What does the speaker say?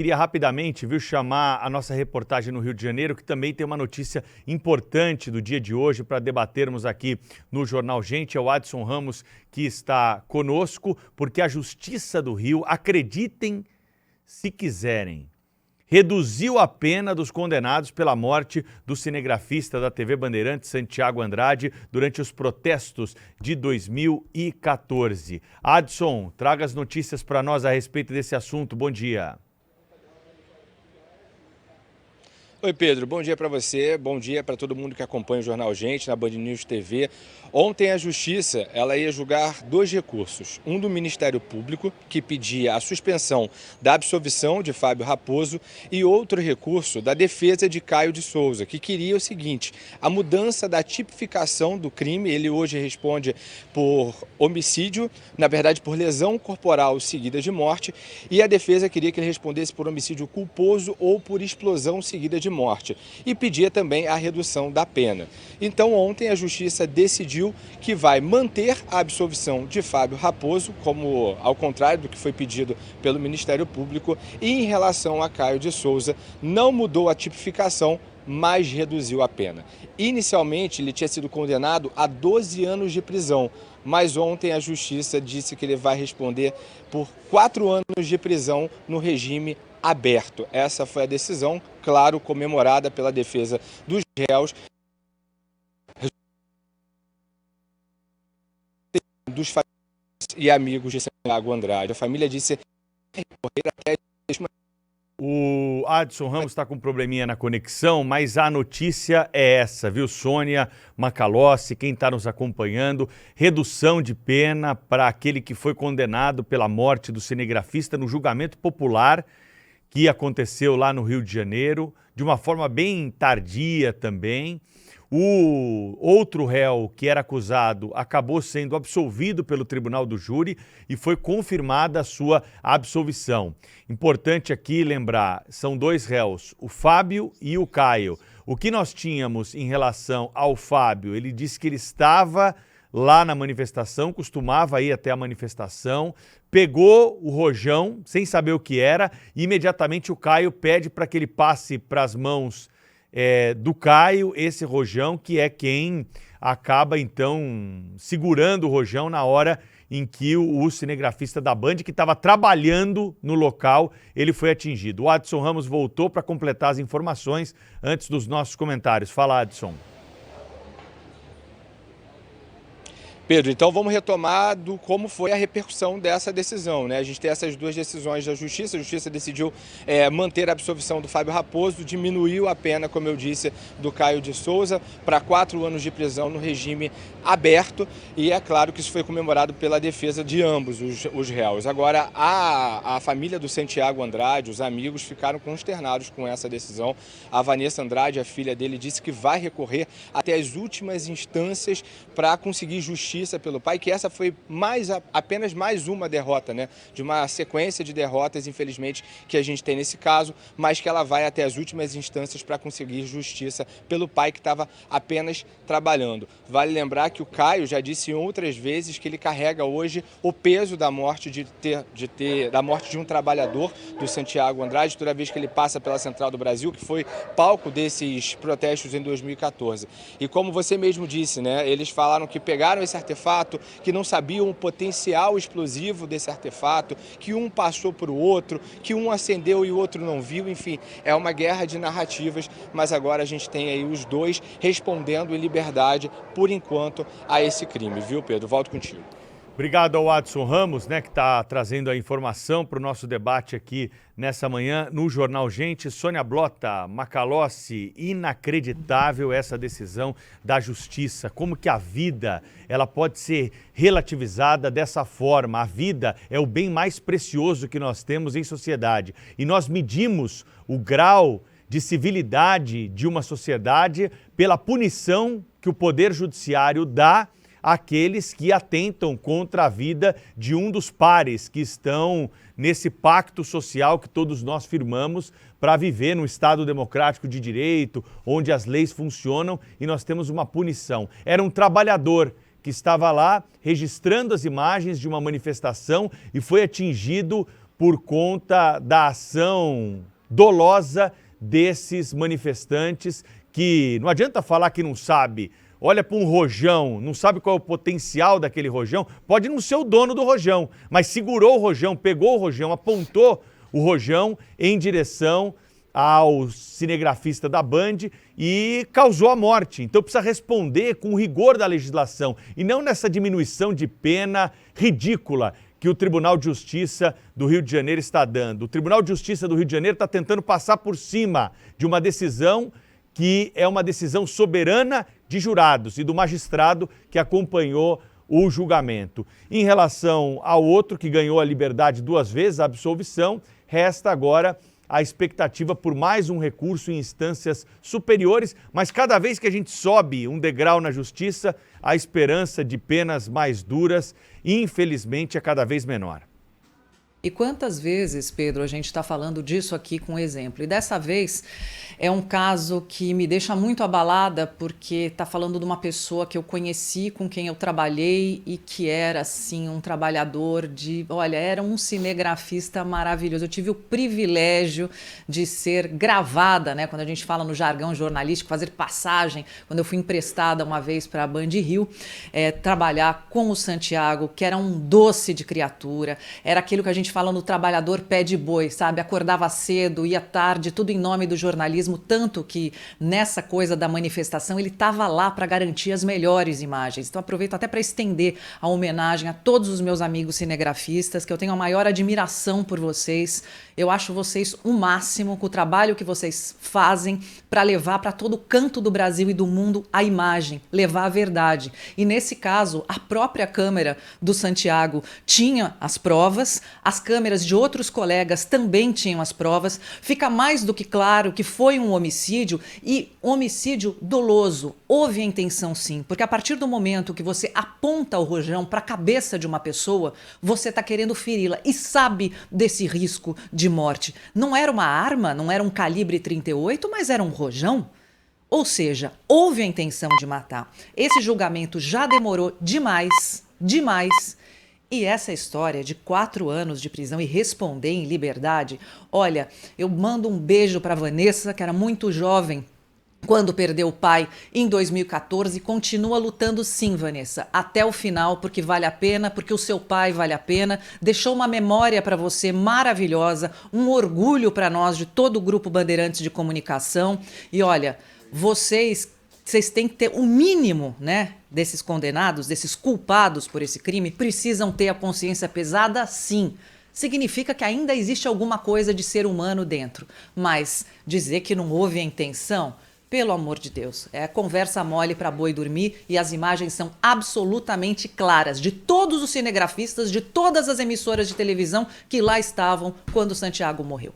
Queria rapidamente, chamar a nossa reportagem no Rio de Janeiro, que também tem uma notícia importante do dia de hoje para debatermos aqui no Jornal Gente. É o Adson Ramos que está conosco, porque a Justiça do Rio, acreditem se quiserem, reduziu a pena dos condenados pela morte do cinegrafista da TV Bandeirantes, Santiago Andrade, durante os protestos de 2014. Adson, traga as notícias para nós a respeito desse assunto. Bom dia. Oi Pedro, bom dia para você, bom dia para todo mundo que acompanha o Jornal Gente na Band News TV. Ontem a Justiça ia julgar dois recursos, um do Ministério Público, que pedia a suspensão da absolvição de Fábio Raposo, e outro recurso da defesa de Caio de Souza, que queria o seguinte: a mudança da tipificação do crime. Ele hoje responde por homicídio, na verdade por lesão corporal seguida de morte, e a defesa queria que ele respondesse por homicídio culposo ou por explosão seguida de morte, e pedia também a redução da pena. Então ontem a Justiça decidiu que vai manter a absolvição de Fábio Raposo, como ao contrário do que foi pedido pelo Ministério Público, e em relação a Caio de Souza não mudou a tipificação, mas reduziu a pena. Inicialmente ele tinha sido condenado a 12 anos de prisão, mas ontem a Justiça disse que ele vai responder por 4 anos de prisão no regime aberto. Essa foi a decisão, claro, comemorada pela defesa dos réus, dos familiares e amigos de Santiago Andrade. A família disse recorrer até o Adson Ramos está com um probleminha na conexão, mas a notícia é essa, Sônia Macalossi, quem está nos acompanhando, redução de pena para aquele que foi condenado pela morte do cinegrafista no julgamento popular que aconteceu lá no Rio de Janeiro, de uma forma bem tardia também. O outro réu que era acusado acabou sendo absolvido pelo Tribunal do Júri e foi confirmada a sua absolvição. Importante aqui lembrar, são dois réus, o Fábio e o Caio. O que nós tínhamos em relação ao Fábio, ele disse que ele estava lá na manifestação, costumava ir até a manifestação, pegou o rojão, sem saber o que era, e imediatamente o Caio pede para que ele passe para as mãos do Caio esse rojão, que é quem acaba então segurando o rojão na hora em que o cinegrafista da Band, que estava trabalhando no local, ele foi atingido. O Adson Ramos voltou para completar as informações antes dos nossos comentários. Fala, Adson. Pedro, então vamos retomar como foi a repercussão dessa decisão, né? A gente tem essas duas decisões da Justiça. A Justiça decidiu manter a absolvição do Fábio Raposo, diminuiu a pena, como eu disse, do Caio de Souza para 4 anos de prisão no regime aberto, e é claro que isso foi comemorado pela defesa de ambos os réus. Agora, a família do Santiago Andrade, os amigos, ficaram consternados com essa decisão. A Vanessa Andrade, a filha dele, disse que vai recorrer até as últimas instâncias para conseguir justiça pelo pai, que essa foi apenas mais uma derrota, né? De uma sequência de derrotas, infelizmente, que a gente tem nesse caso, mas que ela vai até as últimas instâncias para conseguir justiça pelo pai que estava apenas trabalhando. Vale lembrar que o Caio já disse em outras vezes que ele carrega hoje o peso da morte da morte de um trabalhador do Santiago Andrade, toda vez que ele passa pela Central do Brasil, que foi palco desses protestos em 2014. E como você mesmo disse, né? Eles falaram que pegaram esse artefato, que não sabiam o potencial explosivo desse artefato, que um passou para o outro, que um acendeu e o outro não viu. Enfim, é uma guerra de narrativas, mas agora a gente tem aí os dois respondendo em liberdade, por enquanto, a esse crime, viu, Pedro? Volto contigo. Obrigado ao Adson Ramos, né, que está trazendo a informação para o nosso debate aqui nessa manhã no Jornal Gente. Sônia Blota, Macalossi, inacreditável essa decisão da Justiça. Como que a vida ela pode ser relativizada dessa forma? A vida é o bem mais precioso que nós temos em sociedade. E nós medimos o grau de civilidade de uma sociedade pela punição que o Poder Judiciário dá àqueles que atentam contra a vida de um dos pares que estão nesse pacto social que todos nós firmamos para viver num Estado democrático de direito, onde as leis funcionam e nós temos uma punição. Era um trabalhador que estava lá registrando as imagens de uma manifestação e foi atingido por conta da ação dolosa desses manifestantes que não adianta falar que não sabe. Olha para um rojão, não sabe qual é o potencial daquele rojão, pode não ser o dono do rojão, mas segurou o rojão, pegou o rojão, apontou o rojão em direção ao cinegrafista da Band e causou a morte. Então precisa responder com o rigor da legislação e não nessa diminuição de pena ridícula que o Tribunal de Justiça do Rio de Janeiro está dando. O Tribunal de Justiça do Rio de Janeiro está tentando passar por cima de uma decisão que é uma decisão soberana de jurados e do magistrado que acompanhou o julgamento. Em relação ao outro que ganhou a liberdade 2 vezes, a absolvição, resta agora a expectativa por mais um recurso em instâncias superiores, mas cada vez que a gente sobe um degrau na justiça, a esperança de penas mais duras, infelizmente, é cada vez menor. E quantas vezes, Pedro, a gente está falando disso aqui com exemplo? E dessa vez é um caso que me deixa muito abalada porque está falando de uma pessoa que eu conheci, com quem eu trabalhei e que era, assim, um trabalhador era um cinegrafista maravilhoso. Eu tive o privilégio de ser gravada, né? Quando a gente fala no jargão jornalístico, fazer passagem, quando eu fui emprestada uma vez para a Band Rio, trabalhar com o Santiago, que era um doce de criatura, era aquilo que a gente fala no trabalhador pé de boi, sabe? Acordava cedo, ia tarde, tudo em nome do jornalismo, tanto que nessa coisa da manifestação ele estava lá para garantir as melhores imagens. Então aproveito até para estender a homenagem a todos os meus amigos cinegrafistas, que eu tenho a maior admiração por vocês. Eu acho vocês o máximo com o trabalho que vocês fazem para levar para todo canto do Brasil e do mundo a imagem, levar a verdade. E nesse caso, a própria câmera do Santiago tinha as provas, as câmeras de outros colegas também tinham as provas. Fica mais do que claro que foi um homicídio e homicídio doloso. Houve a intenção sim, porque a partir do momento que você aponta o rojão para a cabeça de uma pessoa, você está querendo feri-la e sabe desse risco de morte. Não era uma arma, não era um calibre 38, mas era um rojão. Ou seja, houve a intenção de matar. Esse julgamento já demorou demais. E essa história de 4 anos de prisão e responder em liberdade, olha, eu mando um beijo para Vanessa, que era muito jovem quando perdeu o pai em 2014, e continua lutando sim, Vanessa, até o final, porque vale a pena, porque o seu pai vale a pena, deixou uma memória para você maravilhosa, um orgulho para nós de todo o Grupo Bandeirantes de Comunicação. E olha, vocês têm que ter o mínimo, né, desses condenados, desses culpados por esse crime, precisam ter a consciência pesada, sim. Significa que ainda existe alguma coisa de ser humano dentro. Mas dizer que não houve a intenção, pelo amor de Deus, é conversa mole para boi dormir, e as imagens são absolutamente claras de todos os cinegrafistas, de todas as emissoras de televisão que lá estavam quando Santiago morreu.